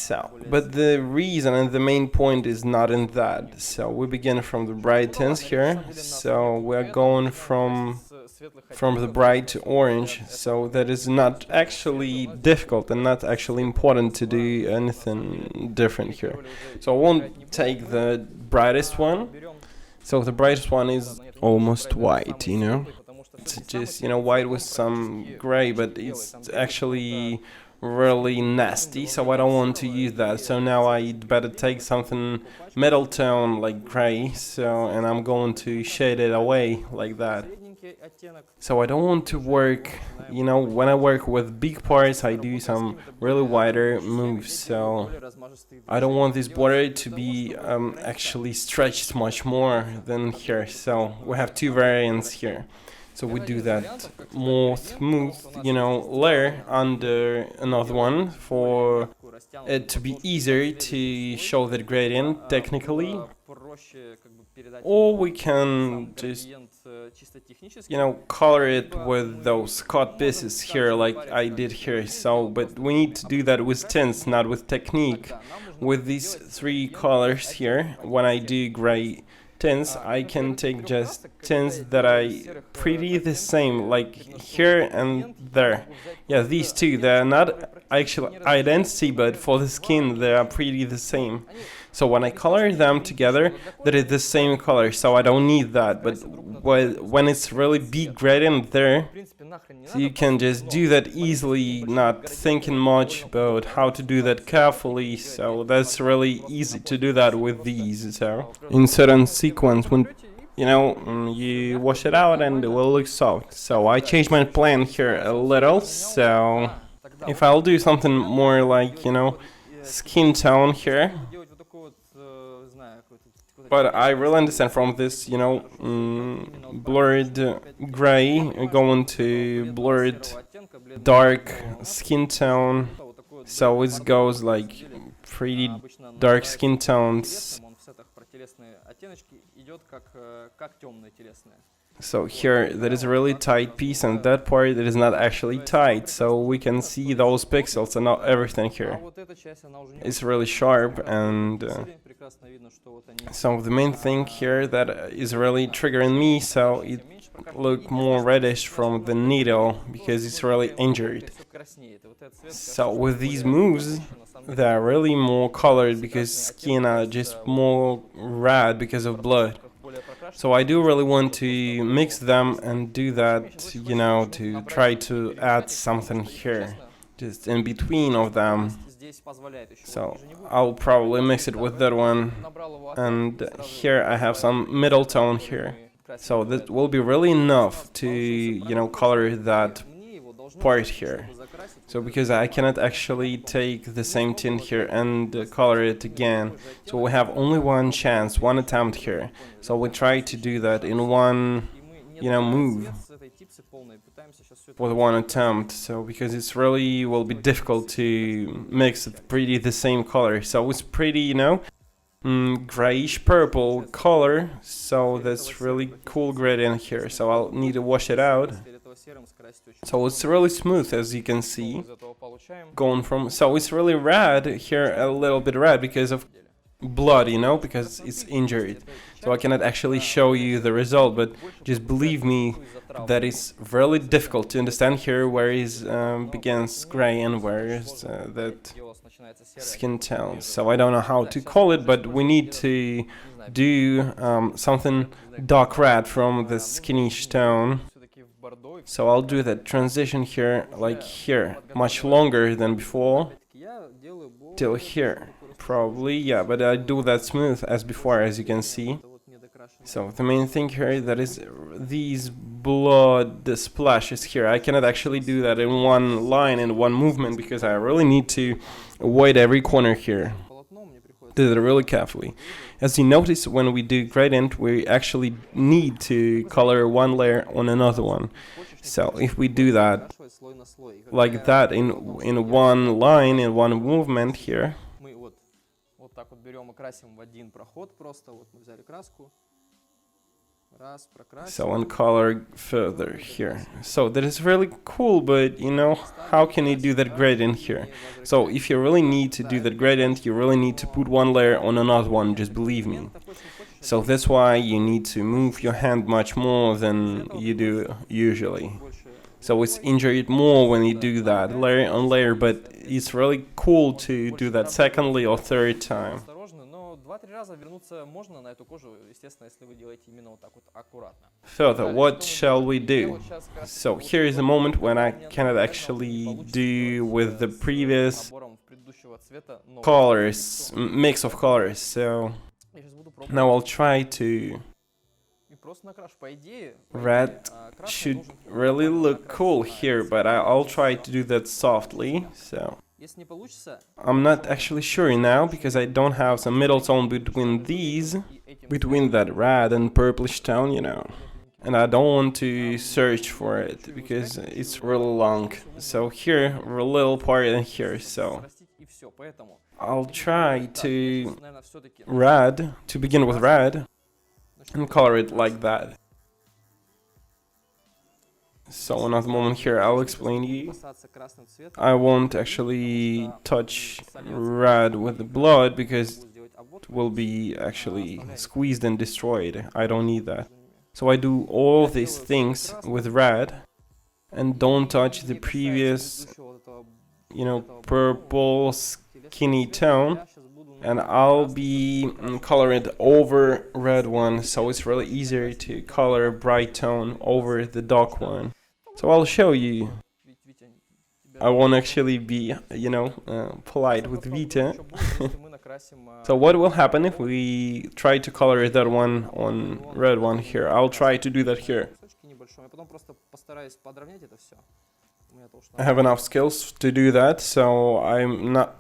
So, but the reason and the main point is not in that. So we begin from the bright tints here. So we're going from the bright to orange. So that is not actually difficult and not actually important to do anything different here. So I won't take the brightest one. So the brightest one is almost white, you know. It's just, you know, white with some gray, but it's actually really nasty, so I don't want to use that. So now I'd better take something middle tone like gray, so, and I'm going to shade it away like that. So I don't want to work, you know, when I work with big parts I do some really wider moves, so I don't want this border to be actually stretched much more than here. So we have two variants here. So we do that more smooth, you know, layer under another one for it to be easier to show that gradient technically. Or we can just, you know, color it with those cut pieces here like I did here. So, but we need to do that with tints, not with technique. With these three colors here, when I do gray tints, I can take just tints that are pretty the same, like here and there. Yeah, these two, they're not actually identity, but for the skin they are pretty the same. So when I color them together, that is the same color, so I don't need that. But when it's really big gradient there, so you can just do that easily, not thinking much about how to do that carefully. So that's really easy to do that with these. So in certain sequence, when you know, you wash it out and it will look soft. So I changed my plan here a little. So if I'll do something more like, you know, skin tone here. But I really understand from this, you know, blurred gray going to blurred dark skin tone. So it goes like pretty dark skin tones. So here, that is a really tight piece, and that part that is not actually tight, so we can see those pixels and not everything here. It's really sharp, and so the main thing here that is really triggering me, so it look more reddish from the needle, because it's really injured. So with these moves, they're really more colored, because skin are just more red because of blood. So I do really want to mix them and do that, you know, to try to add something here, just in between of them. So I'll probably mix it with that one, and here I have some middle tone here. So that will be really enough to, you know, color that part here. So because I cannot actually take the same tint here and color it again, so we have only one chance, one attempt here. So we try to do that in one, you know, move for one attempt. So because it's really will be difficult to mix it pretty the same color. So it's pretty, you know, grayish purple color. So that's really cool gradient here. So I'll need to wash it out. So it's really smooth, as you can see, going from, so it's really red here, a little bit red because of blood, you know, because it's injured. So I cannot actually show you the result, but just believe me that it's really difficult to understand here where is begins gray and where is that skin tone. So I don't know how to call it, but we need to do something dark red from the skinnish tone. So I'll do that transition here, like here, much longer than before, till here, probably, yeah, but I do that smooth as before, as you can see. So the main thing here, that is these blood splashes here, I cannot actually do that in one line, in one movement, because I really need to avoid every corner here. Do that really carefully. As you notice, when we do gradient, we actually need to color one layer on another one. So if we do that like that in one line, in one movement here, So and color further here. So that is really cool, but you know, how can you do that gradient here? So if you really need to do that gradient, you really need to put one layer on another one, just believe me. So that's why you need to move your hand much more than you do usually. So it's injured more when you do that layer on layer, but it's really cool to do that secondly or third time. Further, what shall we do? So here is a moment when I cannot actually do with the previous colors, mix of colors, so now I'll try to... Red should really look cool here, but I'll try to do that softly, so... I'm not actually sure now, because I don't have some middle tone between these, between that red and purplish tone, you know. And I don't want to search for it, because it's really long. So here, a little part in here, so... I'll try to begin with red, and color it like that. So another moment here, I'll explain you. I won't actually touch red with the blood because it will be actually squeezed and destroyed. I don't need that. So I do all these things with red and don't touch the previous, you know, purple skinny tone. And I'll be coloring it over red one, so it's really easier to color bright tone over the dark one. So I'll show you. I won't actually be, you know, polite with Vita. So what will happen if we try to color that one on red one here? I'll try to do that here. I have enough skills to do that, so I'm not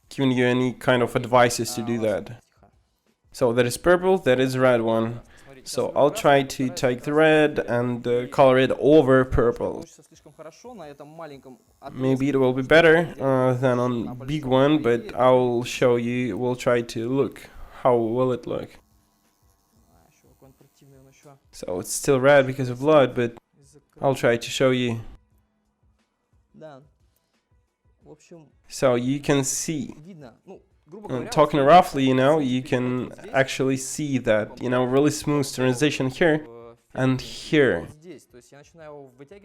giving you any kind of advices to do that. So that is purple, that is red one. So I'll try to take the red and color it over purple. Maybe it will be better than on big one, but I'll show you, we'll try to look. How will it look? So it's still red because of blood, but I'll try to show you. So you can see, talking roughly, you know, you can actually see that, you know, really smooth transition here and here.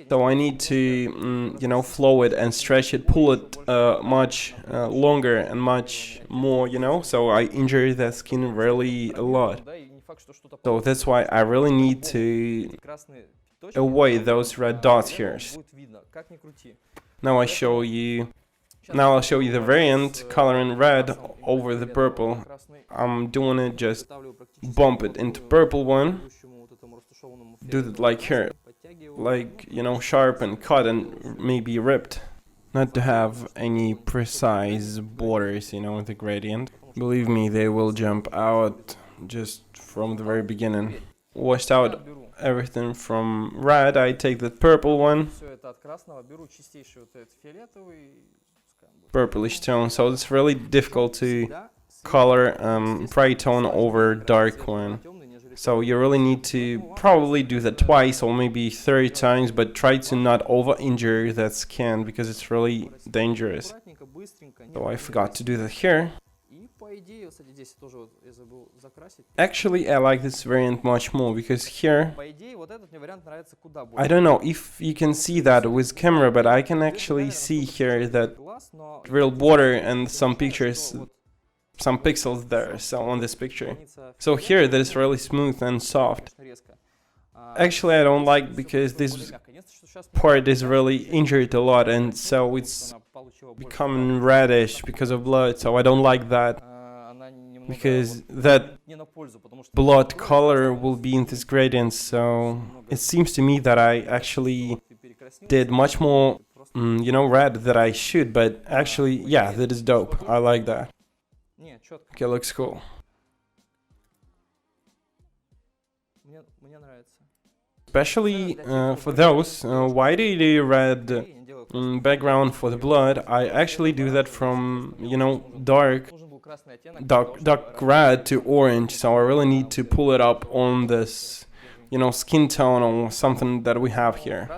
So I need to, you know, flow it and stretch it, pull it much longer and much more, you know, so I injure the skin really a lot. So that's why I really need to avoid those red dots here. Now I'll show you the variant coloring red over the purple. I'm doing it, just bump it into purple one. Do it like here, like, you know, sharp and cut and maybe ripped. Not to have any precise borders, you know, with the gradient. Believe me, they will jump out just from the very beginning. Washed out everything from red, I take the purple one. Purplish tone, so it's really difficult to color bright tone over dark one. So you really need to probably do that twice or maybe 30 times, but try to not over-injure that skin because it's really dangerous. So I forgot to do that here. Actually, I like this variant much more because here, I don't know if you can see that with camera, but I can actually see here that real border and some pictures, some pixels there, so on this picture. So here that is really smooth and soft. Actually, I don't like because this part is really injured a lot and so it's becoming reddish because of blood, so I don't like that. Because that blood color will be in this gradient, so it seems to me that I actually did much more, you know, red that I should, but actually, yeah, that is dope. I like that. Okay, looks cool. Especially for those, why do you do red background for the blood? I actually do that from, you know, dark dark red to orange, so I really need to pull it up on this, skin tone or something that we have here.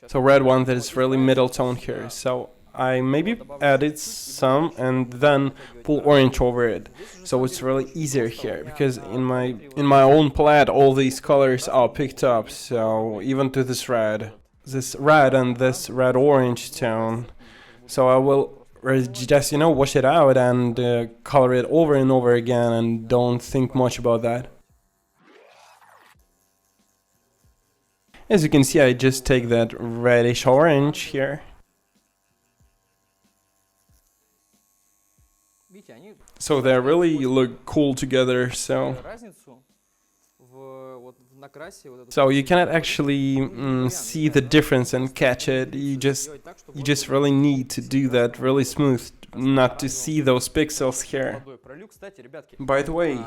So red one that is really middle tone here. So I maybe added some and then pull orange over it. So it's really easier here because in my own palette all these colors are picked up. So even to this red and this red orange tone. So I will just wash it out and color it over and over again and don't think much about that. As you can see, I just take that reddish orange here. So they really look cool together, so you cannot actually see the difference and catch it. You just really need to do that really smooth, not to see those pixels here. By the way,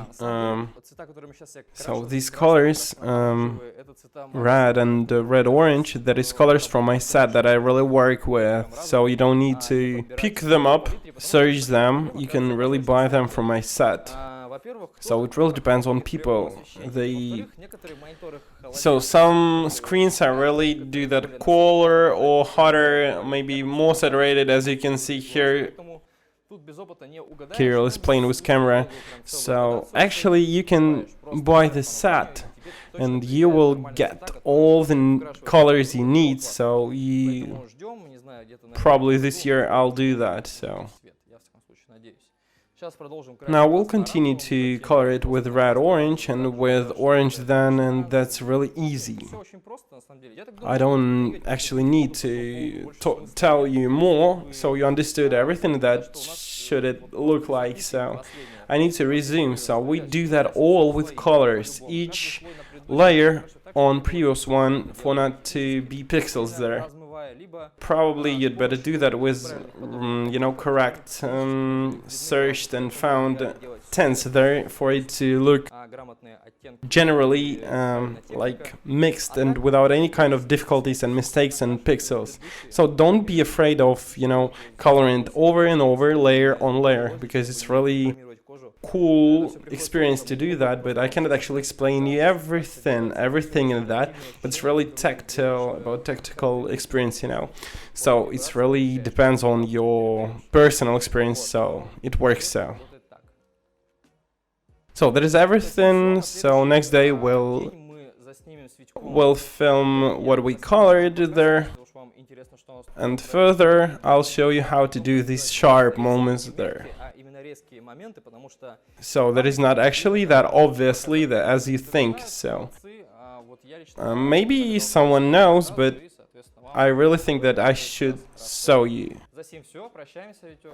so these colors, red and red orange, that is colors from my set that I really work with. So you don't need to pick them up, search them. You can really buy them from my set. So it really depends on people. So some screens I really do that cooler or hotter, maybe more saturated, as you can see here. Kirill is playing with camera. So actually you can buy the set and you will get all the colors you need. So probably this year I'll do that. So now we'll continue to color it with red orange and with orange then, and that's really easy. I don't actually need to tell you more, so you understood everything that should it look like. So I need to resume. So we do that all with colors, each layer on previous one for not to be pixels there. Probably you'd better do that with, correct searched and found tints there for it to look generally like mixed and without any kind of difficulties and mistakes and pixels. So don't be afraid of, coloring it over and over, layer on layer, because it's really cool experience to do that, but I cannot actually explain you everything in that. It's really tactical experience, So it really depends on your personal experience, so it works so. So that is everything. So next day we'll film what we colored there. And further, I'll show you how to do these sharp moments there. So that is not actually that obviously as you think, so maybe someone knows, but I really think that I should show you.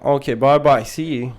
Okay, bye-bye, see you.